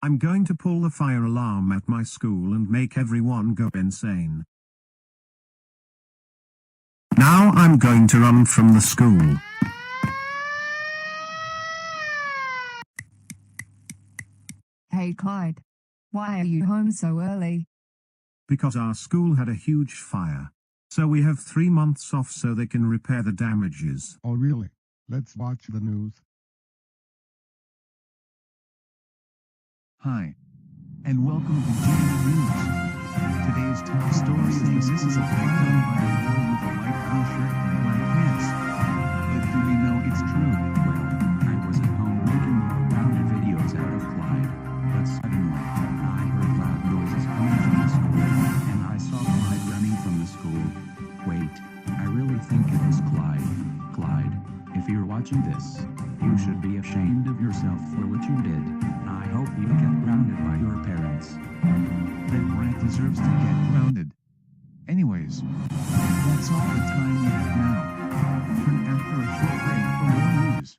I'm going to pull the fire alarm at my school and make everyone go insane. Now I'm going to run from the school. Hey Clyde. Why are you home so early? Because our school had a huge fire. So we have 3 months off so they can repair the damages. Oh really? Let's watch the news. Hi. And welcome to GM News. Today's top story is this is a fight done by a boy with a light blue shirt and black pants. But do we know it's true? Well, I was at home making more grounded videos out of Clyde, but suddenly, I heard loud noises coming from the school, and I saw Clyde running from the school. Wait, I really think it was Clyde. Clyde, if you're watching this, you should be ashamed of yourself for what you did. I hope you get grounded by your parents. That brat deserves to get grounded. Anyways, that's all the time we have now. Turn after a short break for more news.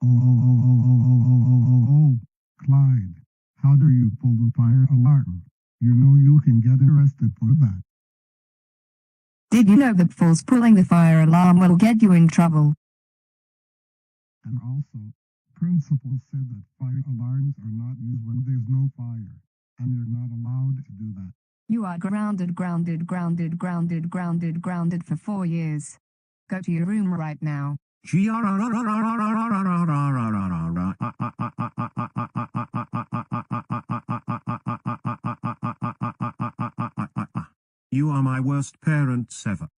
Oh, Clyde, how dare you pull the fire alarm? You know you can get arrested for that. Did you know that false pulling the fire alarm will get you in trouble? And also, principal said that fire alarms are not used when there's no fire, and you're not allowed to do that. You are grounded for 4 years. Go to your room right now. You are my worst parents ever.